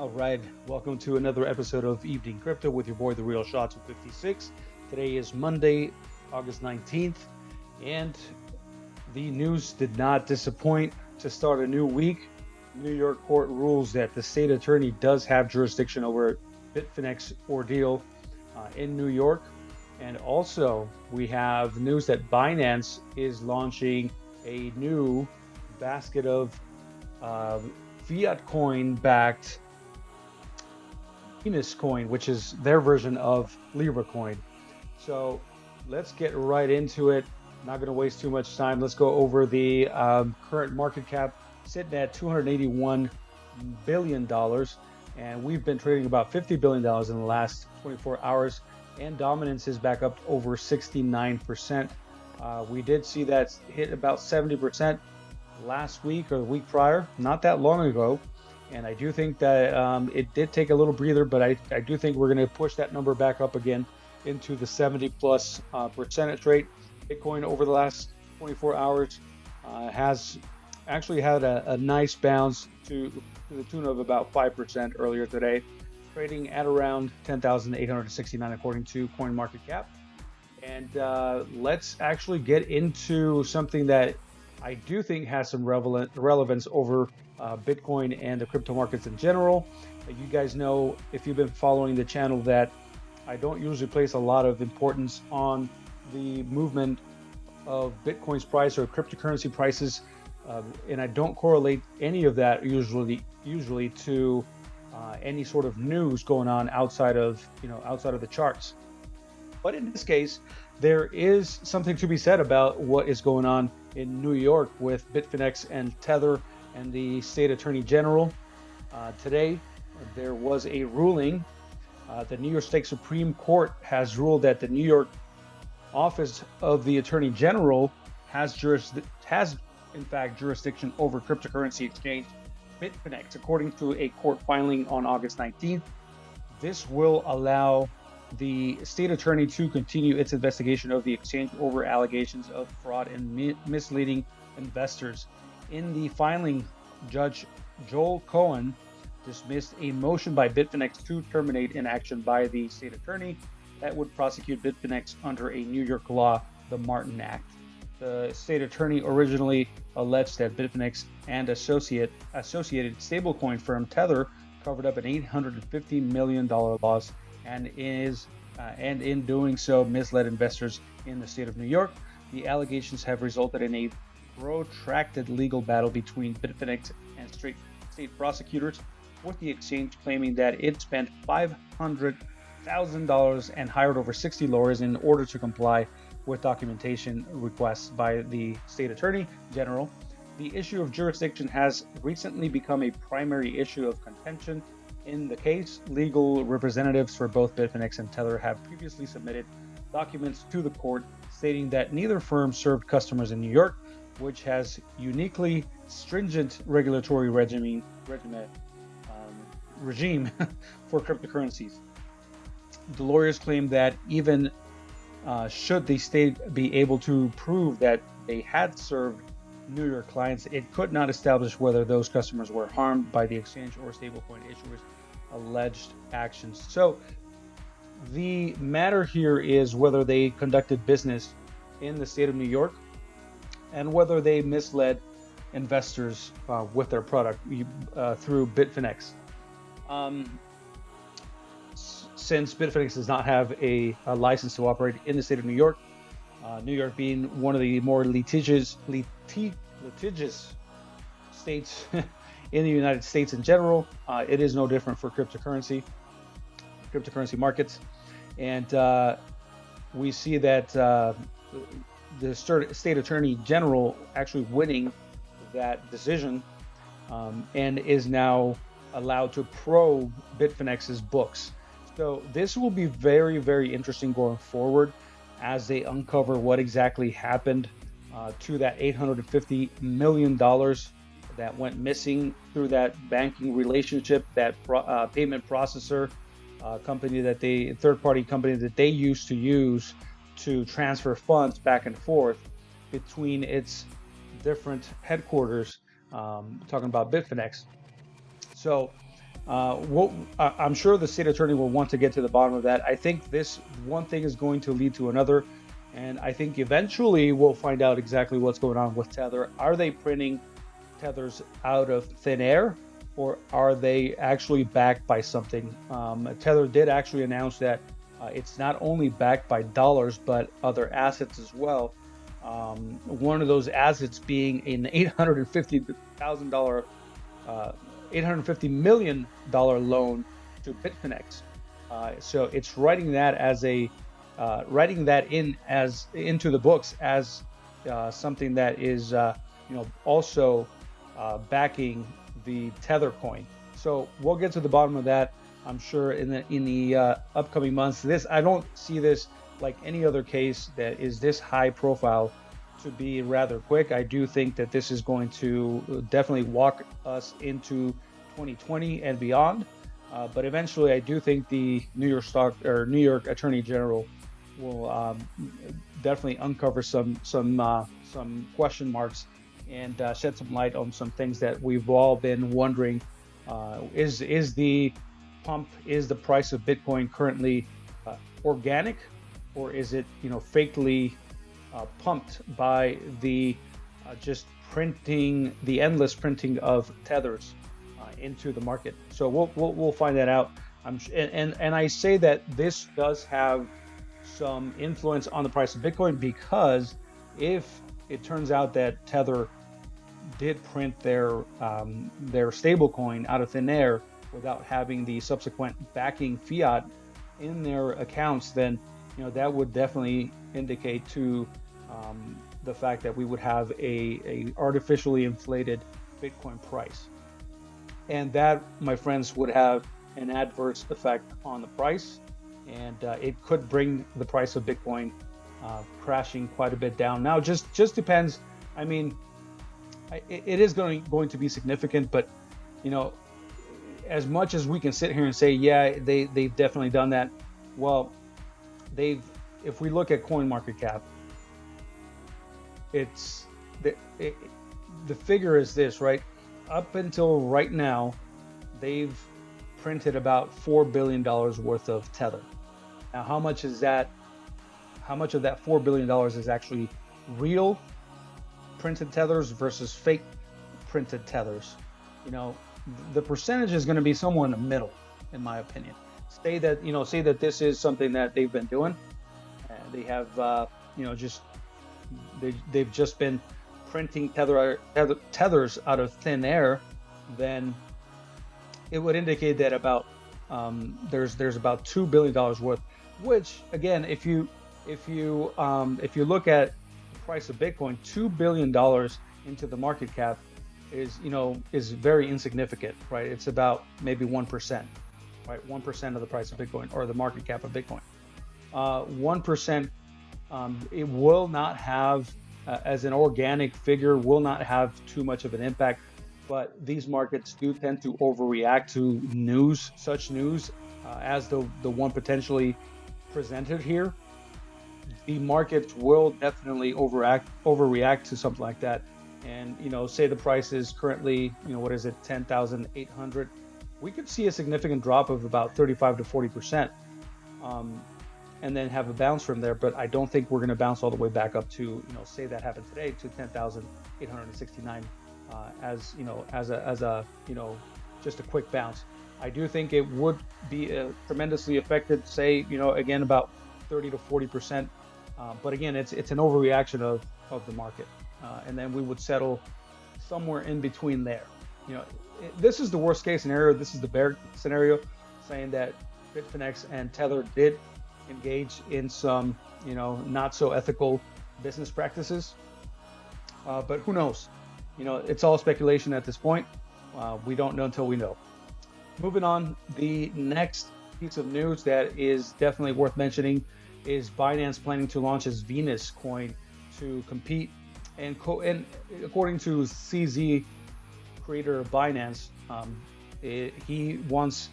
All right, welcome to another episode of Evening Crypto with your boy, The Real Shot 256. Today is Monday, August 19th, and the news did not disappoint to start a new week. New York court rules that the state attorney does have jurisdiction over Bitfinex ordeal in New York. And also, we have news that Binance is launching a new basket of uh, fiat coin backed Venus coin, which is their version of Libra coin. So let's get right into it. Not going to waste too much time. Let's go over the current market cap sitting at $281 billion. And we've been trading about $50 billion in the last 24 hours. And dominance is back up to over 69%. We did see that hit about 70% last week or the week prior, not that long ago. And I do think that it did take a little breather, but I do think we're going to push that number back up again into the 70 plus percentage rate. Bitcoin over the last 24 hours has actually had a nice bounce to the tune of about 5% earlier today, trading at around 10,869 according to CoinMarketCap. And let's actually get into something that I do think has some relevance over Bitcoin and the crypto markets in general. You guys know, if you've been following the channel, that I don't usually place a lot of importance on the movement of Bitcoin's price or cryptocurrency prices, and I don't correlate any of that usually to any sort of news going on outside of the charts. But in this case, there is something to be said about what is going on in New York with Bitfinex and Tether and the state attorney general. Today, there was a ruling. The New York State Supreme Court has ruled that the New York Office of the Attorney General has in fact jurisdiction over cryptocurrency exchange Bitfinex, according to a court filing on August 19th. This will allow the state attorney to continue its investigation of the exchange over allegations of fraud and misleading investors. In the filing, Judge Joel Cohen dismissed a motion by Bitfinex to terminate an action by the state attorney that would prosecute Bitfinex under a New York law, the Martin Act. The state attorney originally alleged that Bitfinex and associated stablecoin firm Tether covered up an $850 million loss and in doing so misled investors in the state of New York. The allegations have resulted in a protracted legal battle between Bitfinex and state prosecutors, with the exchange claiming that it spent $500,000 and hired over 60 lawyers in order to comply with documentation requests by the state attorney general. The issue of jurisdiction has recently become a primary issue of contention in the case. Legal representatives for both Bitfinex and Tether have previously submitted documents to the court stating that neither firm served customers in New York, which has uniquely stringent regulatory regime for cryptocurrencies. The lawyers claim that even should the state be able to prove that they had served New York clients, it could not establish whether those customers were harmed by the exchange or stablecoin issuers' alleged actions. So the matter here is whether they conducted business in the state of New York and whether they misled investors with their product through Bitfinex. Since Bitfinex does not have a license to operate in the state of New York, New York being one of the more litigious states in the United States in general, it is no different for cryptocurrency markets. And we see that the state attorney general actually winning that decision and is now allowed to probe Bitfinex's books. So this will be very, very interesting going forward as they uncover what exactly happened to that $850 million that went missing through that banking relationship, that payment processor third-party company that they used to transfer funds back and forth between its different headquarters, talking about Bitfinex. So I'm sure the state attorney will want to get to the bottom of that. I think this one thing is going to lead to another, and I think eventually we'll find out exactly what's going on with Tether. Are they printing Tethers out of thin air, or are they actually backed by something? Tether did actually announce that it's not only backed by dollars but other assets as well. One of those assets being an $850,000 uh, $850 million loan to Bitfinex. So it's writing that in as into the books as something that is also backing the Tether coin. So we'll get to the bottom of that, I'm sure, in the upcoming months. This I don't see this like any other case that is this high profile to be rather quick. I do think that this is going to definitely walk us into 2020 and beyond. But eventually, I do think the New York Attorney General will definitely uncover some question marks and shed some light on some things that we've all been wondering. Is the is the price of Bitcoin currently organic, or is it fakely pumped by the just printing, the endless printing of tethers into the market? So we'll find that out. And I say that this does have some influence on the price of Bitcoin, because if it turns out that Tether did print their stable coin out of thin air without having the subsequent backing fiat in their accounts, then that would definitely indicate to the fact that we would have a artificially inflated Bitcoin price, and that, my friends, would have an adverse effect on the price, and it could bring the price of Bitcoin crashing quite a bit down. Now, just depends. I mean, it is going to be significant, but as much as we can sit here and say, yeah, they've definitely done that. Well, if we look at CoinMarketCap, it's the figure is this, right? Up until right now, they've printed about $4 billion worth of Tether. Now, how much is that? How much of that $4 billion is actually real printed tethers versus fake printed tethers? The percentage is going to be somewhere in the middle, in my opinion. Say that this is something that they've been doing. They have, they've just been printing tethers out of thin air. Then it would indicate that about there's about $2 billion worth. Which, again, if you look at the price of Bitcoin, $2 billion into the market cap is very insignificant, right? It's about maybe 1%, right? 1% of the price of Bitcoin, or the market cap of Bitcoin. 1%, it will not have, as an organic figure, will not have too much of an impact. But these markets do tend to overreact to such news as the one potentially presented here. The markets will definitely overreact to something like that. And say the price is currently, what is it, 10,800, we could see a significant drop of about 35 to 40%, and then have a bounce from there. But I don't think we're going to bounce all the way back up to, say that happened today, to 10,869 as a just a quick bounce. I do think it would be tremendously affected, say, again, about 30 to 40%. But again, it's an overreaction of the market, and then we would settle somewhere in between there. This is the worst case scenario. This is the bear scenario, saying that Bitfinex and Tether did engage in some, not so ethical business practices. But who knows? It's all speculation at this point. We don't know until we know. Moving on, the next piece of news that is definitely worth mentioning is Binance planning to launch its Venus coin to compete. And according to CZ, creator of Binance, he wants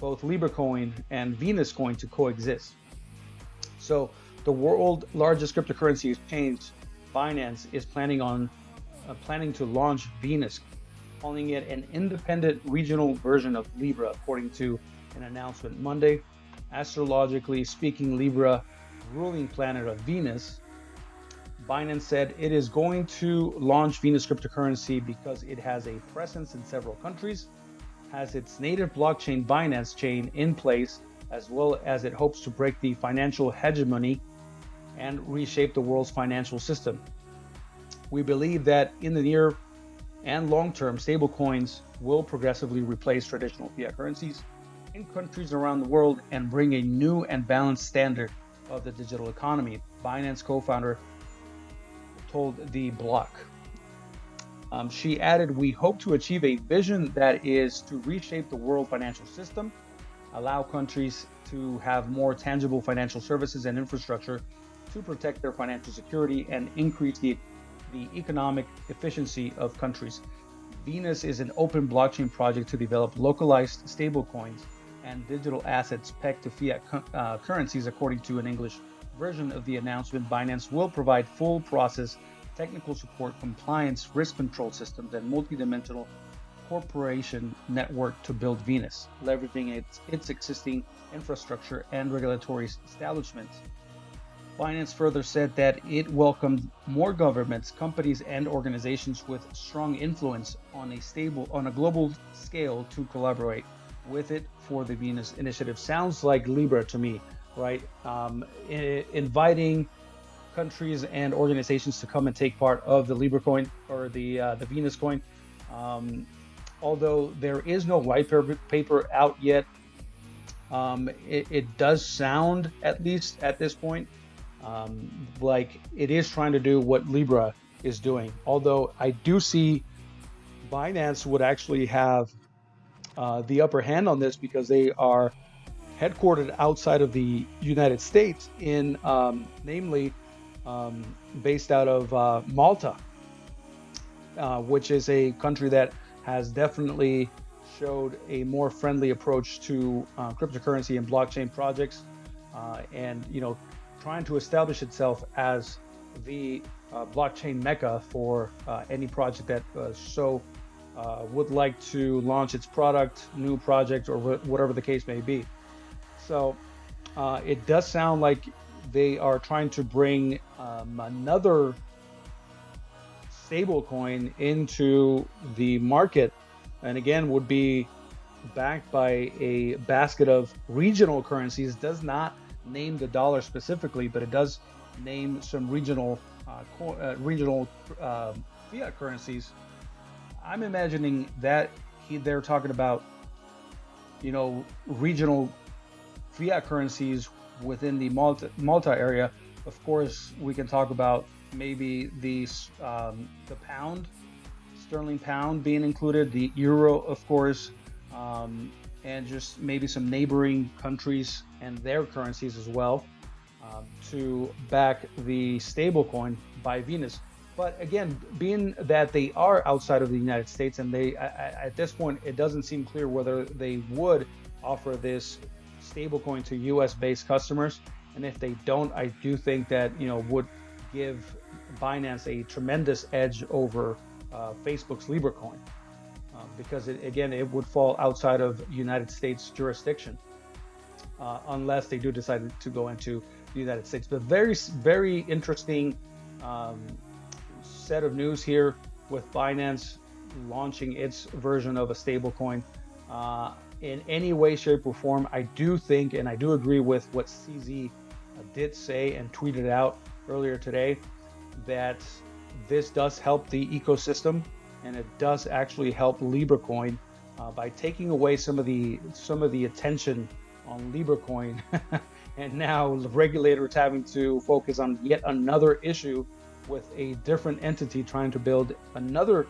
both Libra coin and Venus coin to coexist. So the world's largest cryptocurrency exchange, Binance, is planning to launch Venus calling it an independent regional version of Libra, according to an announcement Monday. Astrologically speaking, Libra, ruling planet of Venus, Binance said it is going to launch Venus cryptocurrency because it has a presence in several countries, has its native blockchain Binance chain in place, as well as it hopes to break the financial hegemony and reshape the world's financial system. We believe that in the near and long term, stablecoins will progressively replace traditional fiat currencies in countries around the world and bring a new and balanced standard of the digital economy, Binance co founder told the block. She added, we hope to achieve a vision that is to reshape the world financial system, allow countries to have more tangible financial services and infrastructure to protect their financial security and increase the economic efficiency of countries. Venus is an open blockchain project to develop localized stablecoins and digital assets pegged to fiat currencies, according to an English version of the announcement. Binance will provide full process technical support, compliance, risk control systems, and multidimensional corporation network to build Venus, leveraging its existing infrastructure and regulatory establishments. Binance further said that it welcomed more governments, companies, and organizations with strong influence on a global scale to collaborate with it for the Venus initiative. Sounds like Libra to me, right? Inviting countries and organizations to come and take part of the Libra coin or the Venus coin. Although there is no white paper out yet, it does sound, at least at this point, like it is trying to do what Libra is doing. Although I do see Binance would actually have the upper hand on this because they are headquartered outside of the United States, namely based out of Malta, which is a country that has definitely showed a more friendly approach to cryptocurrency and blockchain projects, and trying to establish itself as the blockchain mecca for any project that would like to launch its new project, or whatever the case may be. So it does sound like they are trying to bring another stable coin into the market, and again would be backed by a basket of regional currencies. Does not name the dollar specifically, but it does name some regional fiat currencies. I'm imagining that they're talking about regional fiat currencies within the Malta area. Of course, we can talk about maybe the pound, sterling pound being included, the euro, of course, and just maybe some neighboring countries and their currencies as well, to back the stablecoin by Venus. But again, being that they are outside of the United States, and at this point, it doesn't seem clear whether they would offer this stablecoin to US-based customers. And if they don't, I do think that would give Binance a tremendous edge over Facebook's Libra coin, because it would fall outside of United States jurisdiction, unless they do decide to go into the United States. But very, very interesting set of news here with Binance launching its version of a stablecoin. In any way, shape, or form, I do think, and I do agree with what CZ did say and tweeted out earlier today, that this does help the ecosystem, and it does actually help Libra coin by taking away some of the attention on Libra coin. And now the regulator is having to focus on yet another issue with a different entity trying to build another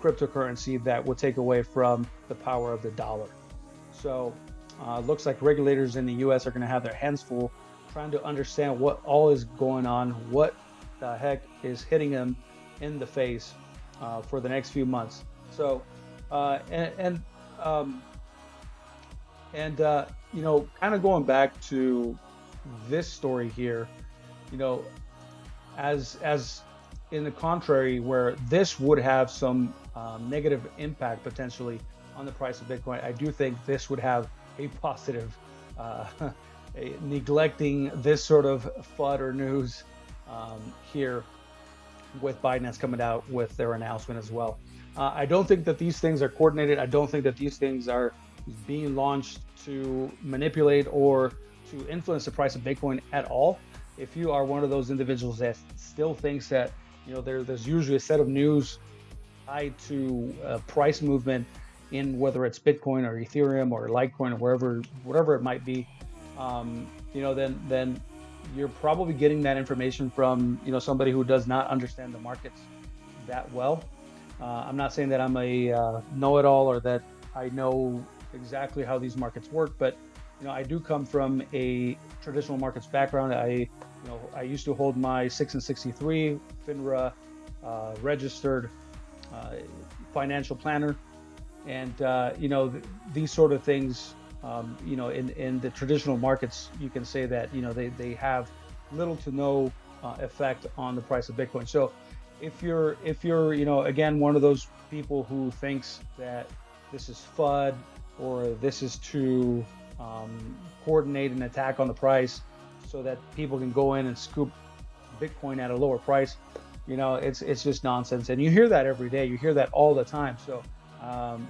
cryptocurrency that would take away from the power of the dollar. So looks like regulators in the US are going to have their hands full trying to understand what all is going on, what the heck is hitting them in the face for the next few months. So kind of going back to this story here, as in the contrary, where this would have some negative impact potentially on the price of Bitcoin, I do think this would have a positive, uh, neglecting this sort of FUD or news here with Binance coming out with their announcement as well. I don't think that these things are coordinated. I don't think that these things are being launched to manipulate or to influence the price of Bitcoin at all. If you are one of those individuals that still thinks that there's usually a set of news tied to price movement in whether it's Bitcoin or Ethereum or Litecoin or whatever it might be, then you're probably getting that information from somebody who does not understand the markets that well. I'm not saying that I'm a know-it-all or that I know exactly how these markets work, but I do come from a traditional markets background. I used to hold my 6 and 63 FINRA registered uh, financial planner, and these sort of things. In the traditional markets, you can say that they have little to no effect on the price of Bitcoin. So if you're again one of those people who thinks that this is FUD or this is to coordinate an attack on the price so that people can go in and scoop Bitcoin at a lower price, it's just nonsense. And you hear that every day. You hear that all the time. So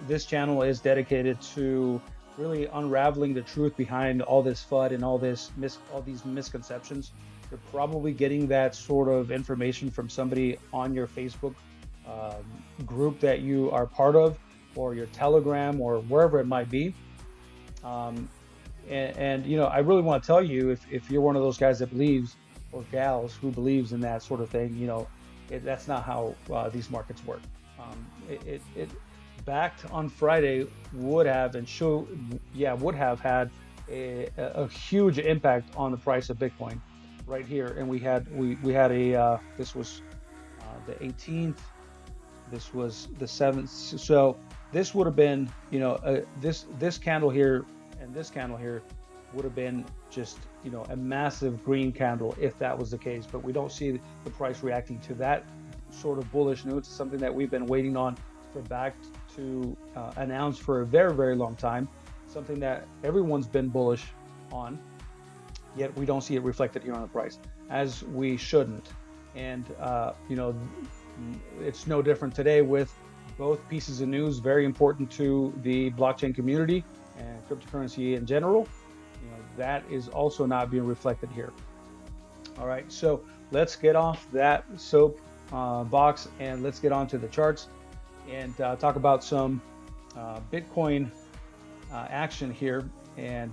this channel is dedicated to really unraveling the truth behind all this FUD and all these misconceptions. You're probably getting that sort of information from somebody on your Facebook group that you are part of, or your Telegram, or wherever it might be. Um, and I really want to tell you, if you're one of those guys that believes, or gals who believes in that sort of thing, that's not how these markets work. It backed on Friday would have would have had a huge impact on the price of Bitcoin right here. And we had a this was the 18th, this was the 7th. So this would have been, this candle here and this candle here would have been just, a massive green candle if that was the case. But we don't see the price reacting to that sort of bullish news. It's something that we've been waiting on for Bakkt to announce for a very, very long time. Something that everyone's been bullish on, yet we don't see it reflected here on the price, as we shouldn't. And it's no different today with both pieces of news very important to the blockchain community and cryptocurrency in general. That is also not being reflected here. All right, so let's get off that soap box and let's get on to the charts and talk about some Bitcoin action here and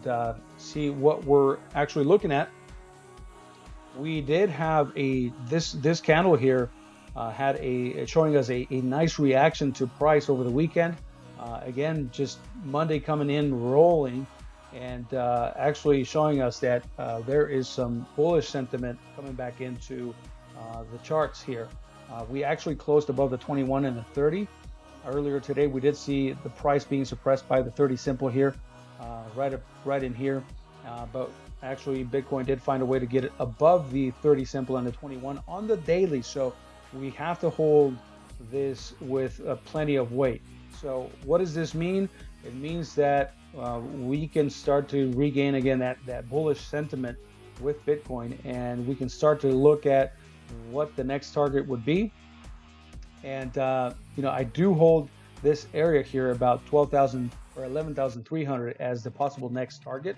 see what we're actually looking at. We did have this candle here had showing us a nice reaction to price over the weekend. Again, just Monday coming in rolling, and actually showing us that there is some bullish sentiment coming back into the charts here. We actually closed above the 21 and the 30. Earlier today, we did see the price being suppressed by the 30 simple here, right in here. But actually, Bitcoin did find a way to get it above the 30 simple and the 21 on the daily. So we have to hold this with plenty of weight. So what does this mean? It means that we can start to regain again that bullish sentiment with Bitcoin, and we can start to look at what the next target would be. And I do hold this area here about 12,000 or 11,300 as the possible next target,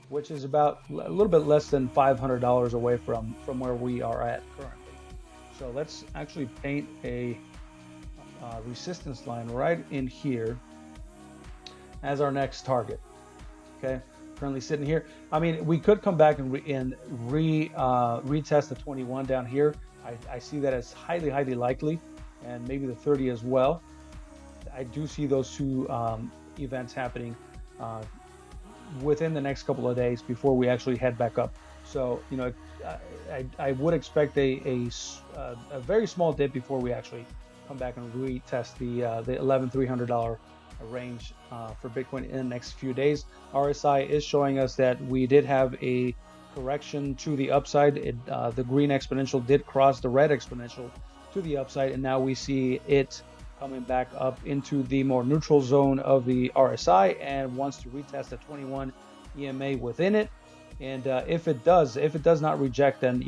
which is about a little bit less than $500 away from where we are at currently. So let's actually paint a resistance line right in here as our next target. Okay, currently sitting here. I mean, we could come back and retest the 21 down here. I see that as highly, highly likely, and maybe the 30 as well. I do see those two events happening within the next couple of days before we actually head back up. So I would expect a very small dip before we actually come back and retest the $11,300 range for Bitcoin in the next few days. RSI is showing us that we did have a correction to the upside. The green exponential did cross the red exponential to the upside, and now we see it coming back up into the more neutral zone of the RSI and wants to retest the 21 EMA within it. And if it does not reject, then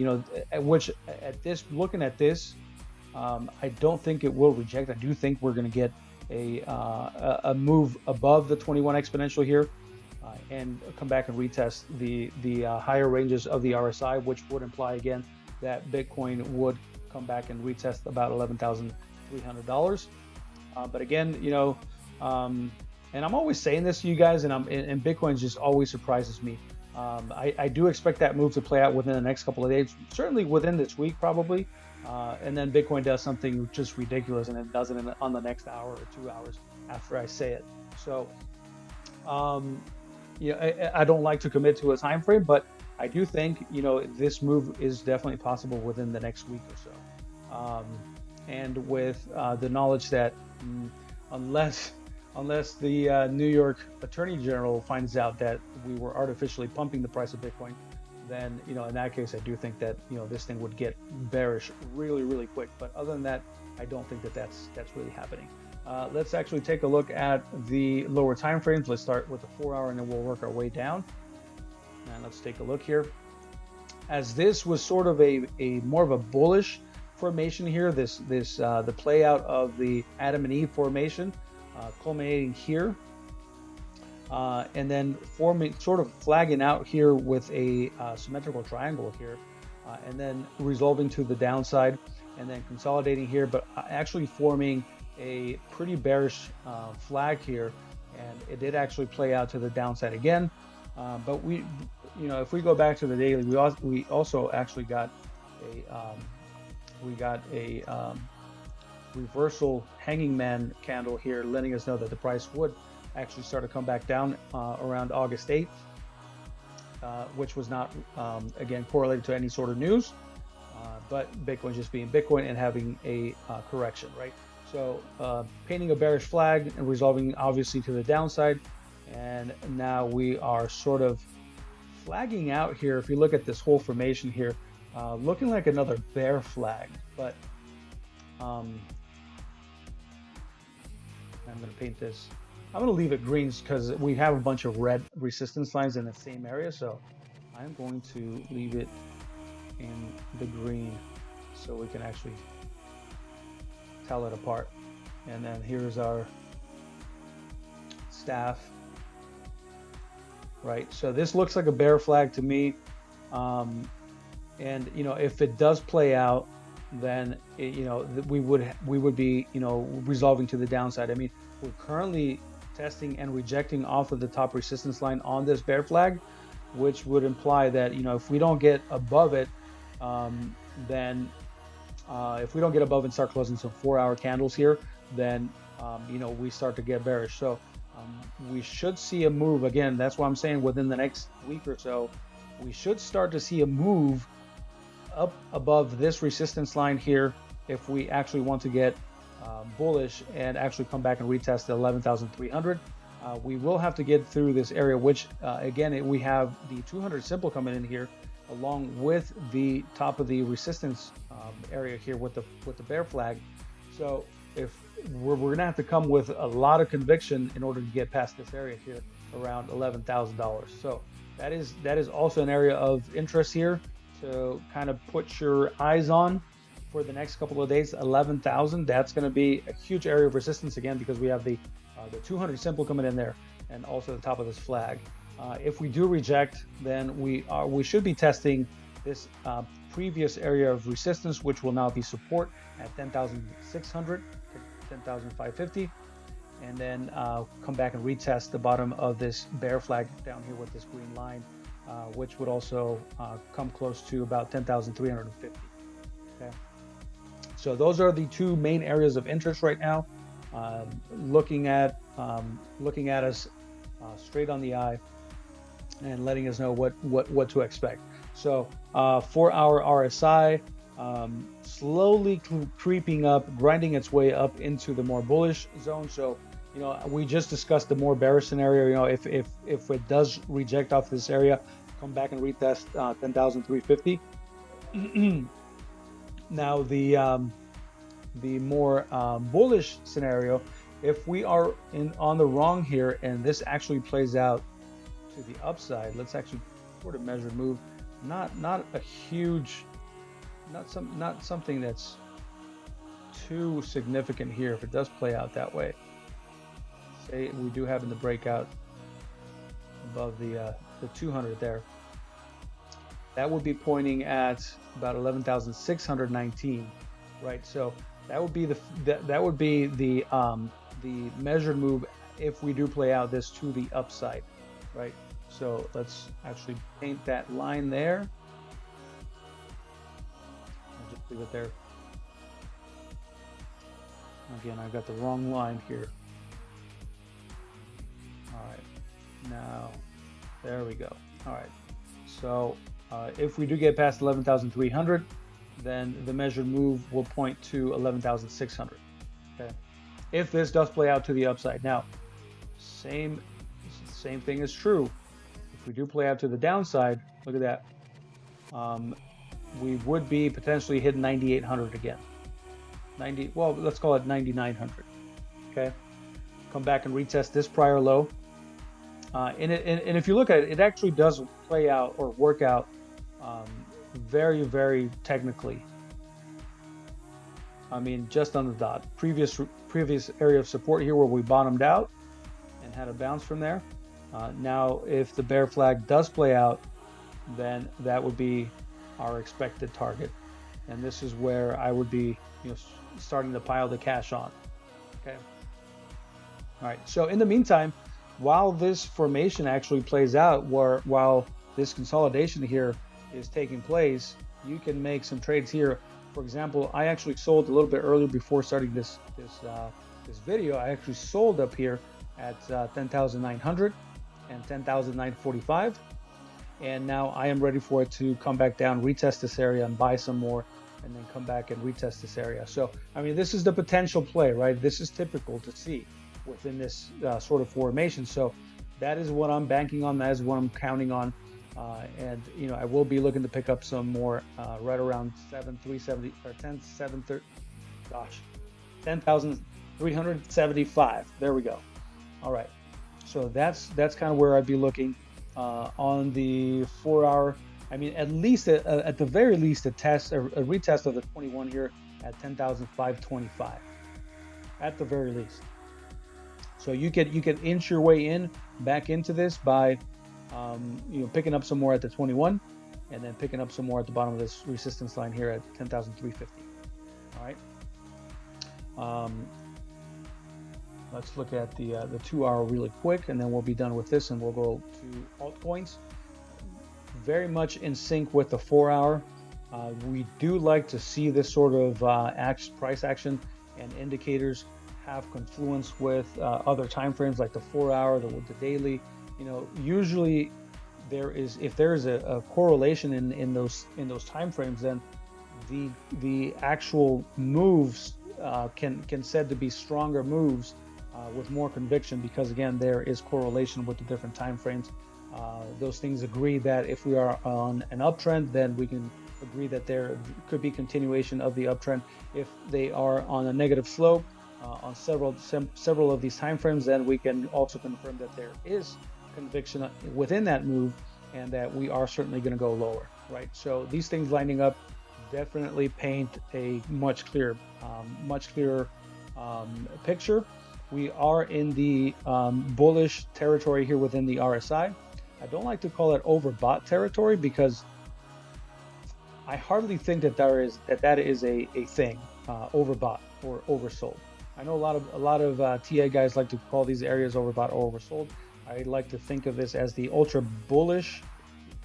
which at this, looking at this, I don't think it will reject. I do think we're going to get a move above the 21 exponential here, and come back and retest the higher ranges of the RSI, which would imply again that Bitcoin would come back and retest about $11,300. But again, and I'm always saying this to you guys, and Bitcoin just always surprises me. I do expect that move to play out within the next couple of days, certainly within this week, probably. And then Bitcoin does something just ridiculous, and it does it on the next hour or 2 hours after I say it. So, I don't like to commit to a time frame, but I do think this move is definitely possible within the next week or so. And with the knowledge that unless the New York Attorney General finds out that we were artificially pumping the price of Bitcoin, then in that case, I do think that this thing would get bearish really, really quick. But other than that, I don't think that that's really happening. Let's actually take a look at the lower time frames. Let's start with the 4-hour, and then we'll work our way down. And let's take a look here. As this was sort of a more of a bullish formation here, the play out of the Adam and Eve formation, culminating here, and then forming, sort of flagging out here with a symmetrical triangle here, and then resolving to the downside, and then consolidating here, but actually forming a pretty bearish flag here, and it did actually play out to the downside again. But we, if we go back to the daily, we also actually got a reversal hanging man candle here, letting us know that the price would actually start to come back down around August 8th, which was not again correlated to any sort of news, but Bitcoin just being Bitcoin and having a correction, right? So painting a bearish flag and resolving obviously to the downside, and now we are sort of flagging out here. If you look at this whole formation here, looking like another bear flag, but I'm going to paint this. I'm going to leave it green because we have a bunch of red resistance lines in the same area, so I'm going to leave it in the green so we can actually tell it apart. And then here's our staff, right? So this looks like a bear flag to me, and if it does play out, then we would be resolving to the downside. I mean, we're currently testing and rejecting off of the top resistance line on this bear flag, which would imply that if we don't get above it, then if we don't get above and start closing some 4-hour candles here, then we start to get bearish. So we should see a move again. That's why I'm saying within the next week or so, we should start to see a move up above this resistance line here if we actually want to get bullish and actually come back and retest the 11,300. We will have to get through this area, which again, we have the 200 simple coming in here along with the top of the resistance area here with the bear flag. So if we're gonna have to come with a lot of conviction in order to get past this area here around $11,000. So that is also an area of interest here to kind of put your eyes on for the next couple of days. 11,000, that's going to be a huge area of resistance again, because we have the 200 simple coming in there and also the top of this flag. If we do reject, then we should be testing this previous area of resistance, which will now be support at 10,600 to 10,550, and then come back and retest the bottom of this bear flag down here with this green line, which would also come close to about 10,350. Okay, so those are the two main areas of interest right now. Looking at us straight on the eye and letting us know what to expect. So 4-hour RSI slowly creeping up, grinding its way up into the more bullish zone. So we just discussed the more bearish scenario. If it does reject off this area, come back and retest 10,350. Now the more bullish scenario, if we are on the wrong here and this actually plays out to the upside, let's actually sort of measure move. Not a huge, not something that's too significant here. If it does play out that way, say we do happen to break out above the 200 there, that would be pointing at about 11,619, right? So that would be the measured move if we do play out this to the upside, right? So let's actually paint that line there. I'll just leave it there. Again, I've got the wrong line here. All right, now there we go. All right, so if we do get past 11,300, then the measured move will point to 11,600. Okay, if this does play out to the upside. Now, same thing is true. If we do play out to the downside, look at that. We would be potentially hitting 9,800 again. Well, let's call it 9,900. Okay, come back and retest this prior low. And if you look at it, it actually does play out or work out very, very technically. I mean, just on the dot. Previous area of support here where we bottomed out and had a bounce from there. Now, if the bear flag does play out, then that would be our expected target, and this is where I would be, starting to pile the cash on. Okay. All right. So in the meantime, while this formation actually plays out, while this consolidation here is taking place, you can make some trades here. For example, I actually sold a little bit earlier before starting this video. I actually sold up here at 10,900 and 10,945, and now I am ready for it to come back down, retest this area, and buy some more, and then come back and retest this area. So, I mean, this is the potential play, right? This is typical to see within this sort of formation. So that is what I'm banking on. That is what I'm counting on. And I will be looking to pick up some more right around 7,370 or 10,730. Gosh, 10,375. There we go. All right. So that's kind of where I'd be looking on the 4-hour. I mean, at least at the very least, a retest of the 21 here at 10,525. At the very least. So you can inch your way in back into this by picking up some more at the 21, and then picking up some more at the bottom of this resistance line here at 10,350. All right. Let's look at the 2-hour really quick, and then we'll be done with this, and we'll go to altcoins. Very much in sync with the 4-hour. We do like to see this sort of price action and indicators have confluence with other time frames like the 4-hour, the daily. Usually if there is a correlation in those time frames, then the actual moves can said to be stronger moves with more conviction, because again, there is correlation with the different time frames. Those things agree that if we are on an uptrend, then we can agree that there could be continuation of the uptrend. If they are on a negative slope on several of these time frames, then we can also confirm that there is conviction within that move, and that we are certainly going to go lower, right? So these things lining up definitely paint a much clearer picture. We are in the bullish territory here within the RSI. I don't like to call it overbought territory, because I hardly think that that is a thing, overbought or oversold. I know a lot of TA guys like to call these areas overbought or oversold. I like to think of this as the ultra bullish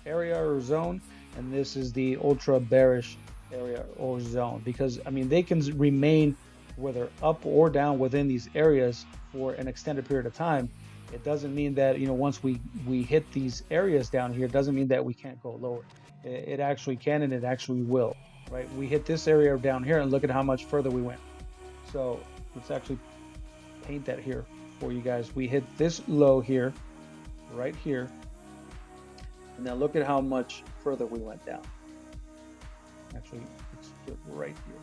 area or zone, and this is the ultra bearish area or zone, because I mean, they can remain whether up or down within these areas for an extended period of time. It doesn't mean that once we hit these areas down here, it doesn't mean that we can't go lower. It actually can, and it actually will, right? We hit this area down here, and look at how much further we went. So let's actually paint that here for you guys. We hit this low here, right here, and then look at how much further we went down. Actually, let's put it right here.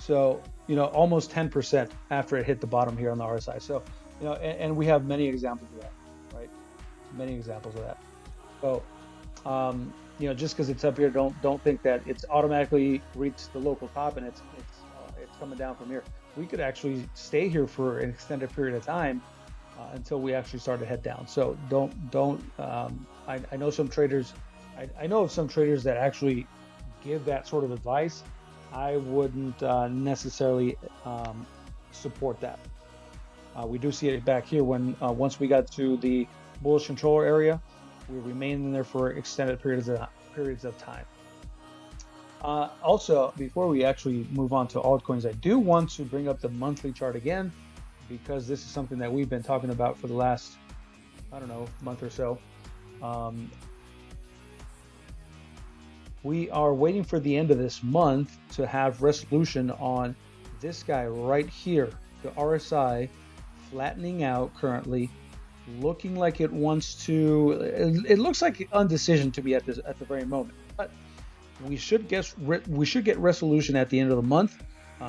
So, almost 10% after it hit the bottom here on the RSI. So, and we have many examples of that, right? Many examples of that. So, just because it's up here, don't think that it's automatically reached the local top and it's coming down from here. We could actually stay here for an extended period of time until we actually start to head down. So don't. I know some traders. I know of some traders that actually give that sort of advice. I wouldn't necessarily support that. We do see it back here when once we got to the bullish controller area, we remained in there for extended periods of time. Also, before we actually move on to altcoins, I do want to bring up the monthly chart again because this is something that we've been talking about for the last, I don't know, month or so. We are waiting for the end of this month to have resolution on this guy right here, the RSI flattening out currently, looking like it wants to. It looks like undecision to be at the very moment, but we should get resolution at the end of the month,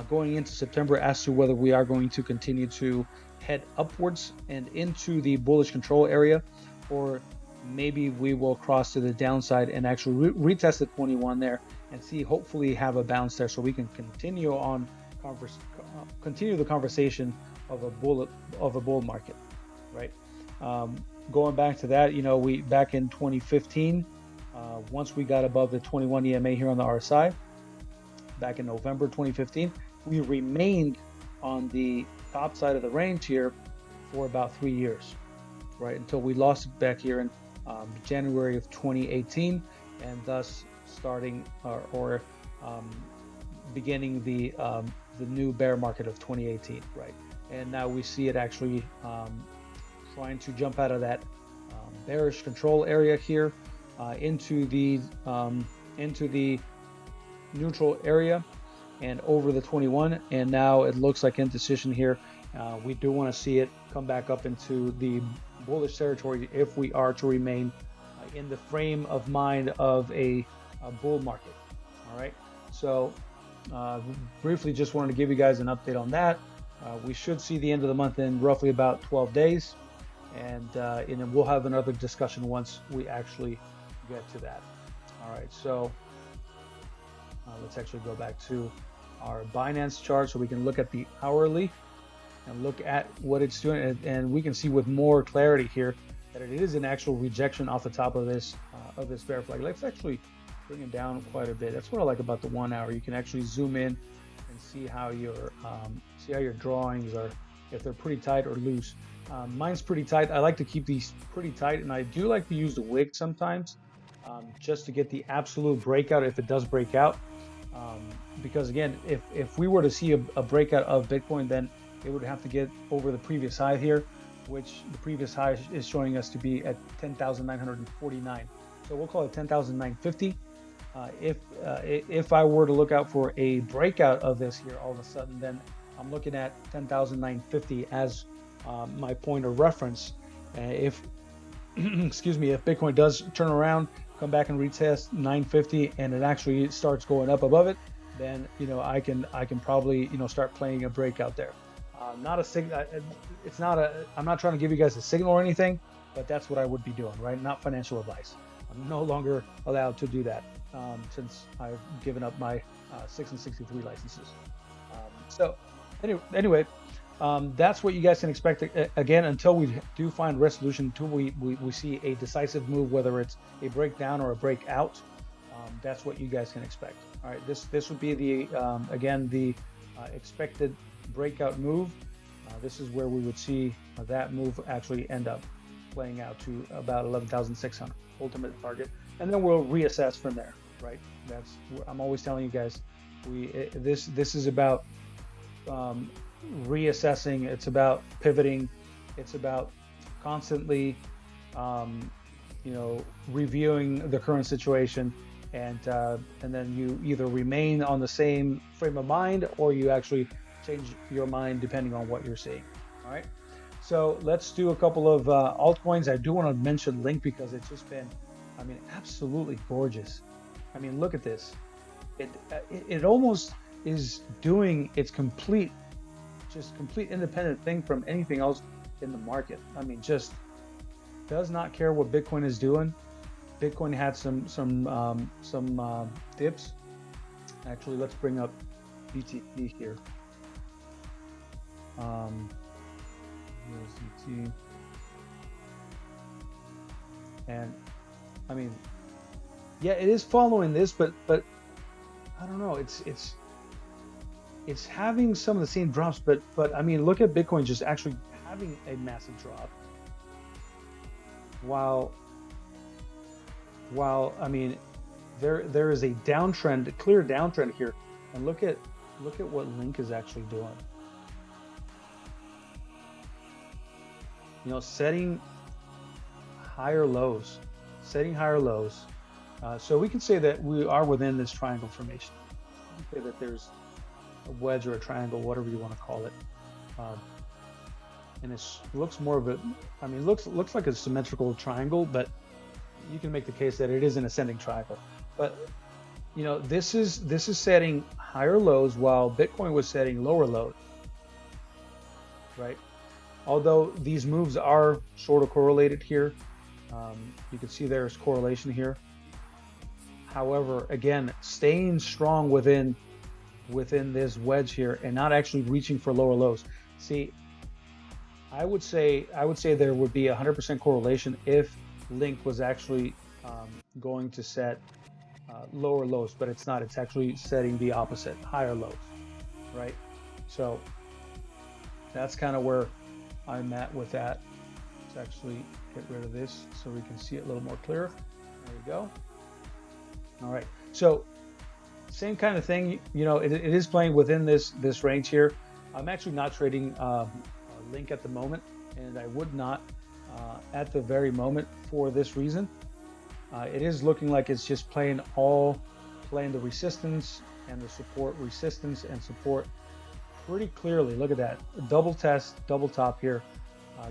going into September, as to whether we are going to continue to head upwards and into the bullish control area, or maybe we will cross to the downside and actually retest the 21 there and see, hopefully have a bounce there so we can continue on continue the conversation of a bull market, right? Going back to that, we back in 2015, once we got above the 21 EMA here on the RSI back in November 2015, we remained on the top side of the range here for about 3 years, right, until we lost it back here in January of 2018, and thus starting beginning the new bear market of 2018, right? And now we see it actually trying to jump out of that bearish control area here into the neutral area and over the 21, and now it looks like indecision here. We do want to see it come back up into the bullish territory if we are to remain in the frame of mind of a bull market. All right, so briefly just wanted to give you guys an update on that. We should see the end of the month in roughly about 12 days, and we'll have another discussion once we actually get to that. All right, so let's actually go back to our Binance chart so we can look at the hourly and look at what it's doing, and we can see with more clarity here that it is an actual rejection off the top of this bear flag. Let's actually bring it down quite a bit. That's what I like about the 1 hour. You can actually zoom in and see how your drawings are, if they're pretty tight or loose. Mine's pretty tight. I like to keep these pretty tight, and I do like to use the wick sometimes, just to get the absolute breakout if it does break out. Because again, if we were to see a breakout of Bitcoin, then it would have to get over the previous high here, which the previous high is showing us to be at 10,949. So we'll call it 10,950. If I were to look out for a breakout of this here all of a sudden, then I'm looking at 10,950 as my point of reference. If excuse me, if Bitcoin does turn around, come back and retest 950, and it actually starts going up above it, then I can probably start playing a breakout there. Not a signal. It's not a. I'm not trying to give you guys a signal or anything, but that's what I would be doing, right? Not financial advice. I'm no longer allowed to do that since I've given up my 6 and 63 licenses. So anyway, that's what you guys can expect. Again, until we do find resolution, until we see a decisive move, whether it's a breakdown or a breakout, that's what you guys can expect. All right, this would be the again the expected breakout move. This is where we would see that move actually end up playing out to about 11,600 ultimate target, and then we'll reassess from there, right? I'm always telling you guys, this is about reassessing. It's about pivoting. It's about constantly reviewing the current situation, and then you either remain on the same frame of mind or you actually change your mind depending on what you're seeing. All right, so let's do a couple of altcoins. I do want to mention Link because it's just been, absolutely gorgeous. Look at this. It almost, is doing its complete independent thing from anything else in the market. I mean, just does not care what Bitcoin is doing. Bitcoin had some dips. Actually, let's bring up BTC here. USDT, and I mean, yeah, it is following this, but I don't know. It's having some of the same drops, but I mean, look at Bitcoin just actually having a massive drop, while I mean, there is a downtrend, a clear downtrend here, and look at what Link is actually doing. You know, setting higher lows, so we can say that we are within this triangle formation. We can say that there's a wedge or a triangle, whatever you want to call it, and it looks more of a, I mean, looks like a symmetrical triangle, but you can make the case that it is an ascending triangle. But you know, this is setting higher lows while Bitcoin was setting lower lows, right? Although these moves are sort of correlated here, you can see there's correlation here. However, again, staying strong within this wedge here and not actually reaching for lower lows. See, I would say there would be 100% correlation if Link was actually going to set lower lows, but it's not. It's actually setting the opposite, higher lows, right? So that's kind of where I'm at with that. Let's actually get rid of this so we can see it a little more clear. There we go. All right, so same kind of thing. You know, it is playing within this range here. I'm actually not trading Link at the moment, and I would not at the very moment for this reason. It is looking like it's just playing the resistance and the support, resistance and support pretty clearly. Look at that, double test, double top here.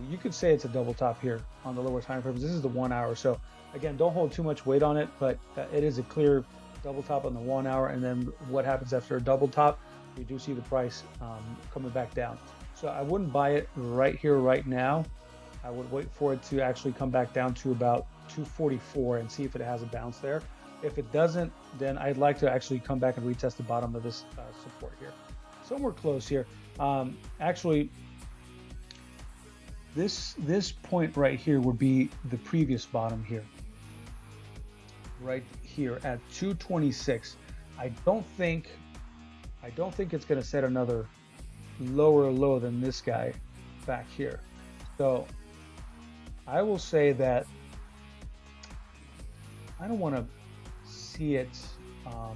You could say it's a double top here on the lower time frames. This is the 1 hour, so again, don't hold too much weight on it, but it is a clear double top on the 1 hour. And then what happens after a double top? We do see the price coming back down. So I wouldn't buy it right here, right now. I would wait for it to actually come back down to about 244 and see if it has a bounce there. If it doesn't, then I'd like to actually come back and retest the bottom of this support here. Somewhere close here. Actually, this point right here would be the previous bottom here. Right here at 226. I don't think it's going to set another lower low than this guy back here. So I will say that I don't want to see it. I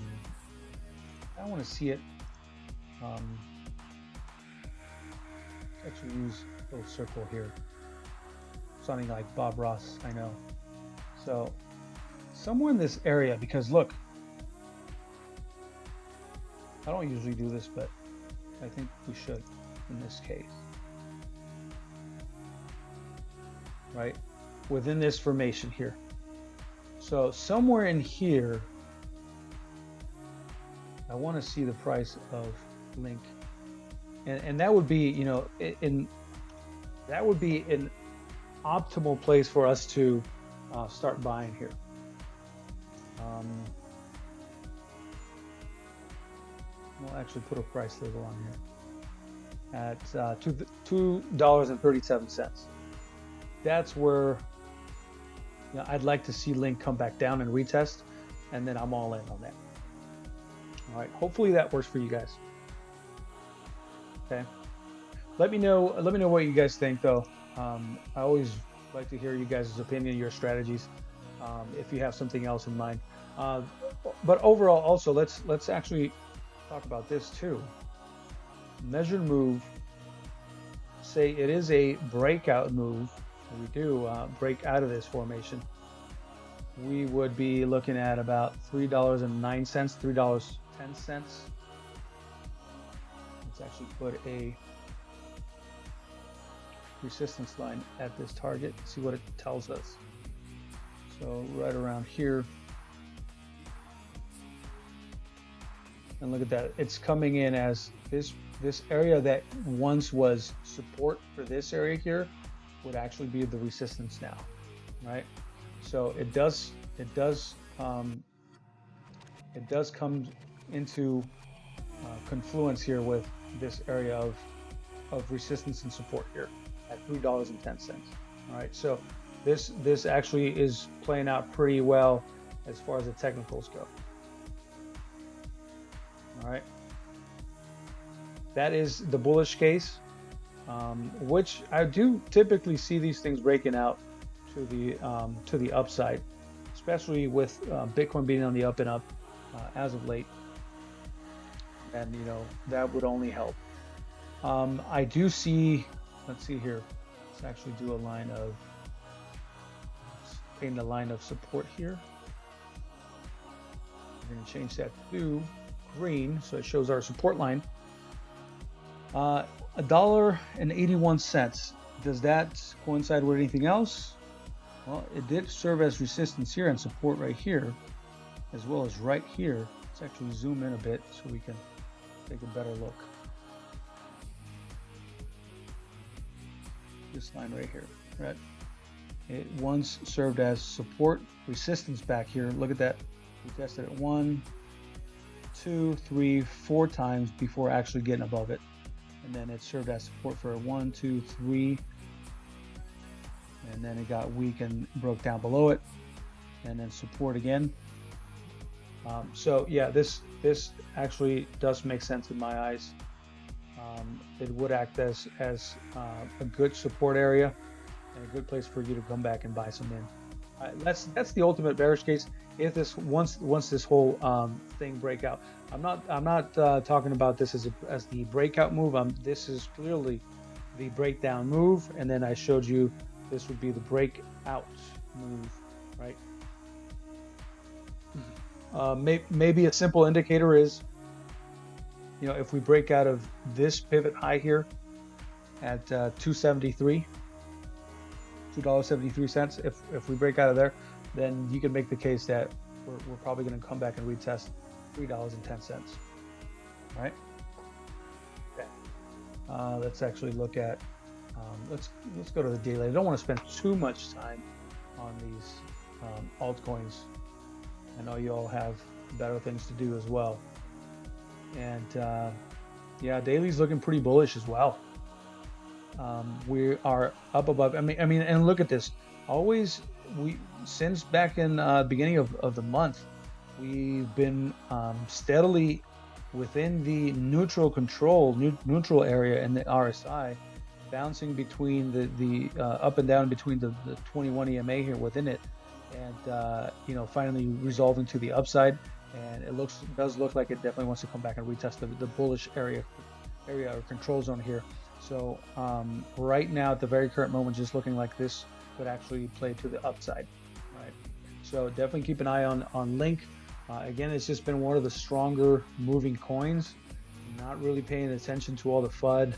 don't want to see it. Actually, use a little circle here. Something like Bob Ross, I know. So somewhere in this area, because look, I don't usually do this, but I think we should in this case. Right? Within this formation here. So somewhere in here, I want to see the price of Link. And that would be, you know, that would be an optimal place for us to start buying here. We'll actually put a price label on here at $2.37. That's where, you know, I'd like to see Link come back down and retest, and then I'm all in on that. All right, hopefully that works for you guys. Okay, let me know what you guys think, though. I always like to hear you guys' opinion, your strategies, if you have something else in mind. But overall, also, let's actually talk about this too. Measured move. Say it is a breakout move. We do break out of this formation. We would be looking at about $3.09, $3.10. Let's actually put a resistance line at this target, see what it tells us. So right around here, And look at that. It's coming in as this area that once was support for this area here would actually be the resistance now, right? So it does come into confluence here with this area of resistance and support here at $3.10. All right, so this actually is playing out pretty well as far as the technicals go. All right, that is the bullish case, which I do typically see these things breaking out to the upside, especially with Bitcoin being on the up and up as of late, and that would only help. I do see. Let's see here. Let's actually do a line of paint a line of support here. We're going to change that to green so it shows our support line. $1.81. Does that coincide with anything else? Well, it did serve as resistance here and support right here, as well as right here. Let's actually zoom in a bit so we can take a better look. This line right here, right? It once served as support, resistance back here. Look at that. We tested it 1, 2, 3, 4 times before actually getting above it. And then it served as support for 1, 2, 3. And then it got weak and broke down below it. And then support again. So yeah, this actually does make sense in my eyes. It would act as a good support area and a good place for you to come back and buy some in. That's the ultimate bearish case. If this once this whole thing break out, I'm not talking about this as the breakout move. This is clearly the breakdown move, and then I showed you this would be the breakout move, right? Maybe a simple indicator is, if we break out of this pivot high here at $2.73, if we break out of there, then you can make the case that we're probably going to come back and retest $3.10. Right? Okay. Let's actually look at. Let's go to the daily. I don't want to spend too much time on these altcoins. I know you all have better things to do as well. And yeah, daily's looking pretty bullish as well. We are up above. I mean, and look at this. Since back in beginning of the month, we've been steadily within the neutral area in the RSI, bouncing between the up and down between the 21 EMA here within it, and finally resolving to the upside. And it does look like it definitely wants to come back and retest the bullish area or control zone here. So right now, at the very current moment, just looking like this could actually play to the upside, right? So definitely keep an eye on Link. Again, it's just been one of the stronger moving coins. Not really paying attention to all the FUD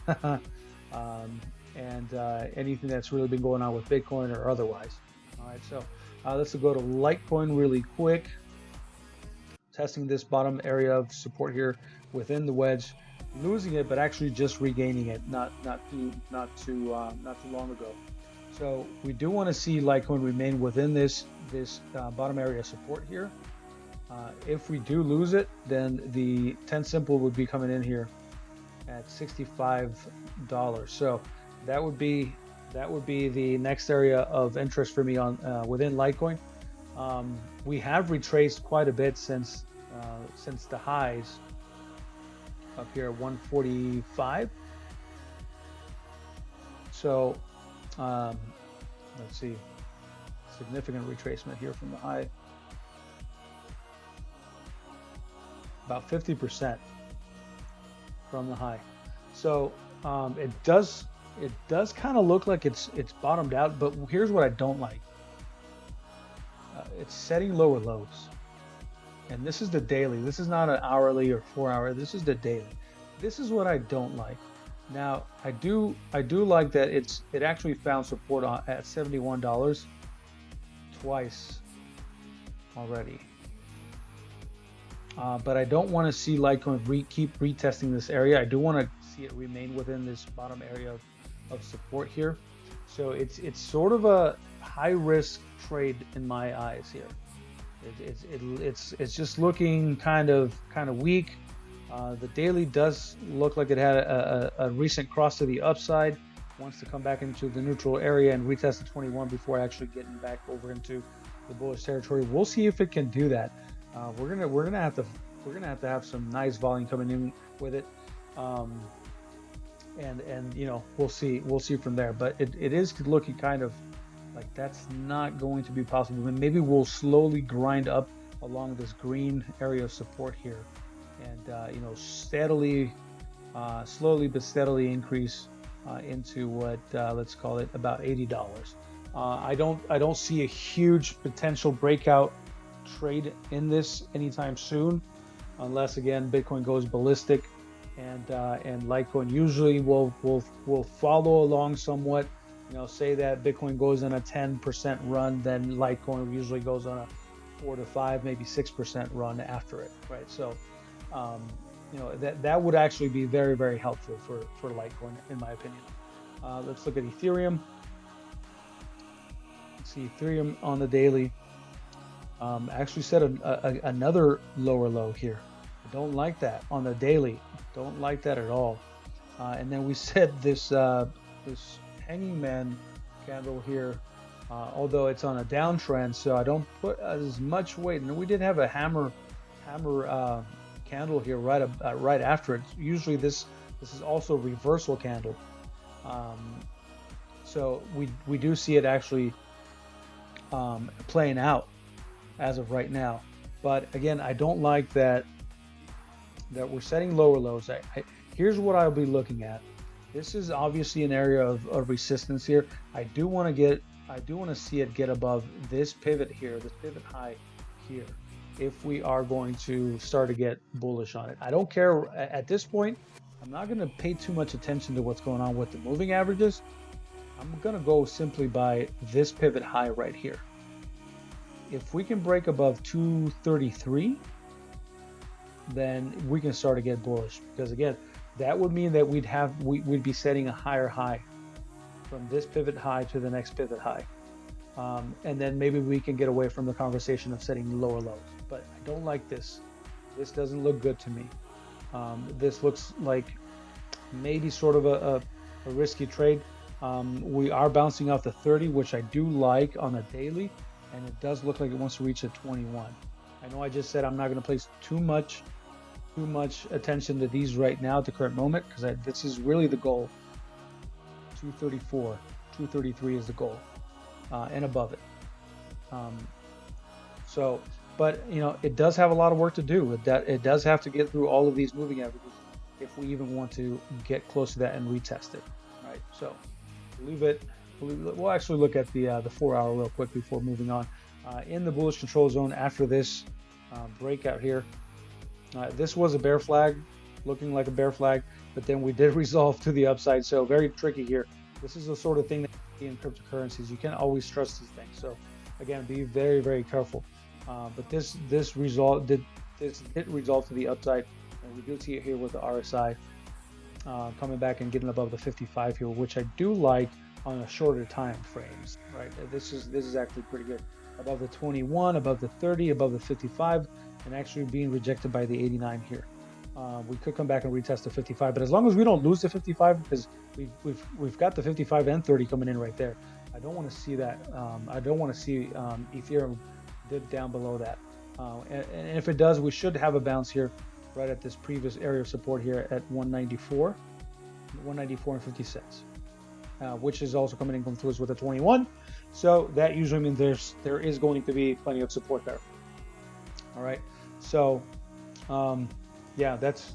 and anything that's really been going on with Bitcoin or otherwise. All right, so let's go to Litecoin really quick. Testing this bottom area of support here within the wedge, losing it, but actually just regaining it not too long ago. So we do want to see Litecoin remain within this bottom area support here. If we do lose it, then the 10 simple would be coming in here at $65. So that would be the next area of interest for me on within Litecoin. We have retraced quite a bit since the highs up here at 145. So let's see, significant retracement here from the high, about 50% from the high. So it does kind of look like it's bottomed out, but here's what I don't like. It's setting lower lows, and this is the daily. This is not an hourly or 4 hour. This is the daily. This is what I don't like. Now I do like that it actually found support at $71 twice already. but I don't want to see Litecoin keep retesting this area. I do want to see it remain within this bottom area of support here. So it's sort of a high risk trade in my eyes here. It's just looking kind of weak. The daily does look like it had a recent cross to the upside. Wants to come back into the neutral area and retest the 21 before actually getting back over into the bullish territory. We'll see if it can do that. We're gonna have to have some nice volume coming in with it. And you know, we'll see from there. But it is looking kind of like that's not going to be possible. And maybe we'll slowly grind up along this green area of support here, and you know, slowly but steadily increase into what let's call it about $80. I don't see a huge potential breakout trade in this anytime soon, unless again Bitcoin goes ballistic, and Litecoin usually will follow along somewhat. You know, say that Bitcoin goes on a 10% run, then Litecoin usually goes on a 4 to 5, maybe 6% run after it, right? So, you know, that would actually be very, very helpful for Litecoin, in my opinion. Let's look at Ethereum. Let's see, Ethereum on the daily actually set another lower low here. I don't like that on the daily. Don't like that at all. And then we set this this hanging man candle here, although it's on a downtrend, so I don't put as much weight. And we did have a hammer candle here right after it. Usually this is also a reversal candle, so we do see it actually playing out as of right now. But again, I don't like that we're setting lower lows. Here's what I'll be looking at. This is obviously an area of resistance here. I do want to see it get above this pivot here, this pivot high here, if we are going to start to get bullish on it. I don't care at this point. I'm not going to pay too much attention to what's going on with the moving averages. I'm going to go simply by this pivot high right here. If we can break above 233, then we can start to get bullish, because again, that would mean that we'd be setting a higher high from this pivot high to the next pivot high, and then maybe we can get away from the conversation of setting lower lows. But I don't like this. This doesn't look good to me. This looks like maybe sort of a risky trade. We are bouncing off the 30, which I do like on a daily, and it does look like it wants to reach a 21. I know I just said I'm not going to place too much attention to these right now at the current moment, because this is really the goal. 234, 233 is the goal, and above it. So, but you know, it does have a lot of work to do. It does have to get through all of these moving averages if we even want to get close to that and retest it, right? So, leave it. We'll actually look at the 4 hour real quick before moving on. In the bullish control zone after this breakout here, this was a bear flag, looking like a bear flag, but then we did resolve to the upside. So very tricky here. This is the sort of thing that you see in cryptocurrencies. You can't always trust these things. So again, be very, very careful. But this did resolve to the upside, and we do see it here with the RSI coming back and getting above the 55 here, which I do like on a shorter time frames, right? This is actually pretty good. Above the 21, above the 30, above the 55, and actually being rejected by the 89 here. We could come back and retest the 55, but as long as we don't lose the 55, because we've got the 55 and 30 coming in right there. I don't want to see that. I don't want to see Ethereum dip down below that. And if it does, we should have a bounce here, right at this previous area of support here at 194 and 50 cents. Which is also coming in confluence with a 21, so that usually means there is going to be plenty of support there. All right, so yeah, that's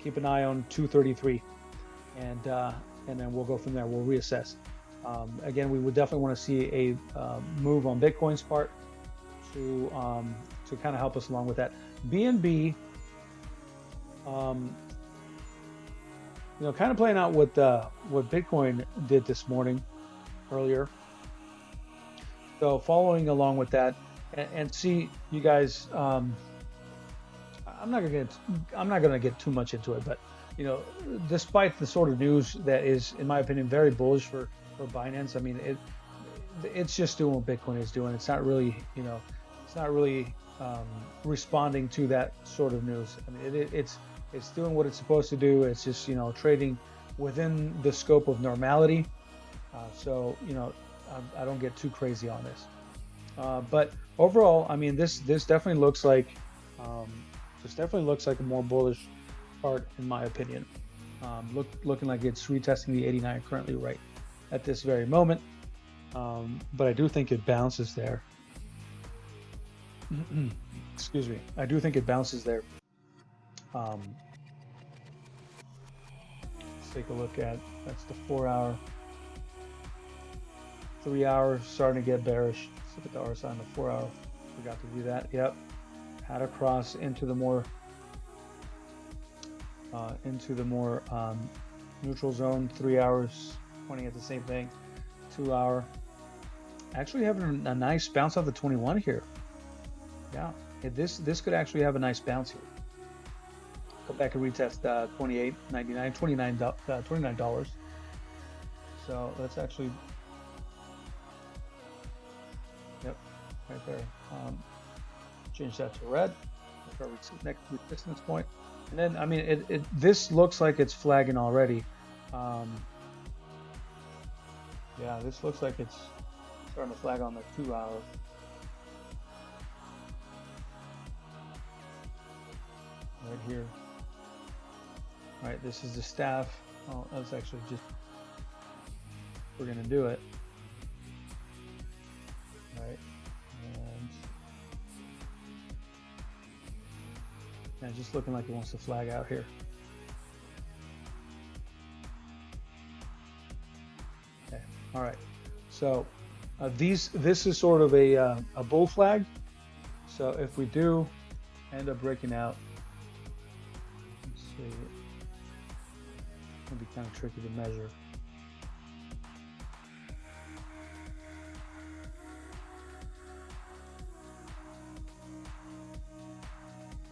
keep an eye on 233, and then we'll go from there. We'll reassess. Again, we would definitely want to see a move on Bitcoin's part to kind of help us along with that. BNB. You know, kind of playing out what Bitcoin did this morning, earlier. So following along with that, and see you guys, I'm not gonna get too much into it, but you know, despite the sort of news that is, in my opinion, very bullish for Binance, I mean, it's just doing what Bitcoin is doing. It's not really, you know, it's not really responding to that sort of news. I mean, it's doing what it's supposed to do. It's just, you know, trading within the scope of normality. So you know, I don't get too crazy on this. But overall, I mean, this definitely looks like um, a more bullish chart in my opinion. Looking like it's retesting the 89 currently right at this very moment. But I do think it bounces there. Excuse me. I do think it bounces there. Um, let's take a look at, that's the 4 hour, 3 hour starting to get bearish. Let's look at the RSI on the 4 hour. Forgot to do that. Yep. Had a cross into the more neutral zone. 3 hours pointing at the same thing. 2 hour. Actually having a nice bounce off the 21 here. Yeah, this could actually have a nice bounce here. Come back and retest $28.99, $29. So let's actually, yep, right there. Change that to red. That's our next resistance point. And then, I mean, this looks like it's flagging already. Yeah, this looks like it's starting to flag on the 2 hour. Right here. Right, this is the staff. Oh, that's actually just, we're gonna do it. Right, and just looking like it wants to flag out here. Okay, all right. So this is sort of a bull flag. So if we do end up breaking out, let's see, it'll be kind of tricky to measure.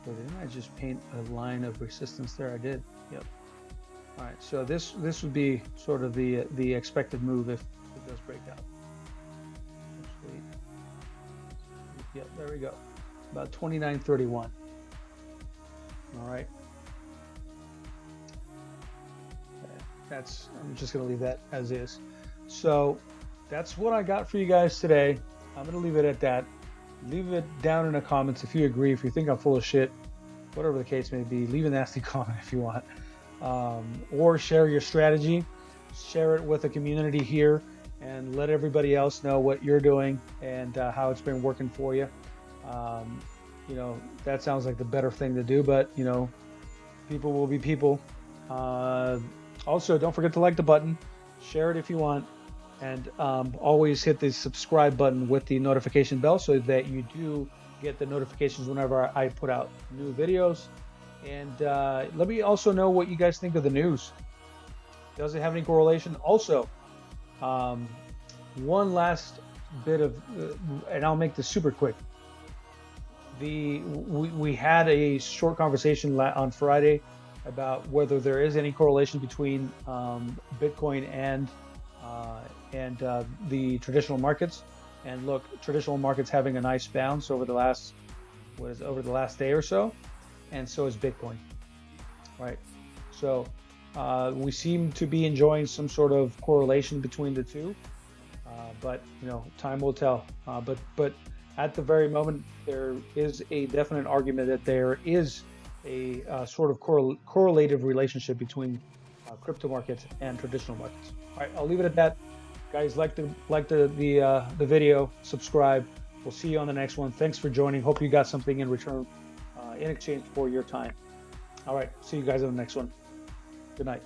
So didn't I just paint a line of resistance there? I did. Yep. All right. So this would be sort of the expected move if it does break out. Actually, yep. There we go. About 29.31. All right. I'm just going to leave that as is. So that's what I got for you guys today. I'm going to leave it at that. Leave it down in the comments if you agree, if you think I'm full of shit, whatever the case may be. Leave a nasty comment if you want, or share your strategy. Share it with the community here and let everybody else know what you're doing and how it's been working for you. You know, that sounds like the better thing to do, but you know, people will be people. Also, don't forget to like the button, share it if you want, and always hit the subscribe button with the notification bell so that you do get the notifications whenever I put out new videos. And let me also know what you guys think of the news. Does it have any correlation? Also, one last bit of, and I'll make this super quick. We had a short conversation on Friday about whether there is any correlation between Bitcoin and the traditional markets. And look, traditional markets having a nice bounce over the last day or so, and so is Bitcoin, right? So we seem to be enjoying some sort of correlation between the two, but you know, time will tell. But at the very moment, there is a definite argument that there is a sort of correlative relationship between crypto markets and traditional markets. All right, I'll leave it at that. Guys, like the video, subscribe. We'll see you on the next one. Thanks for joining. Hope you got something in return in exchange for your time. All right, see you guys on the next one. Good night.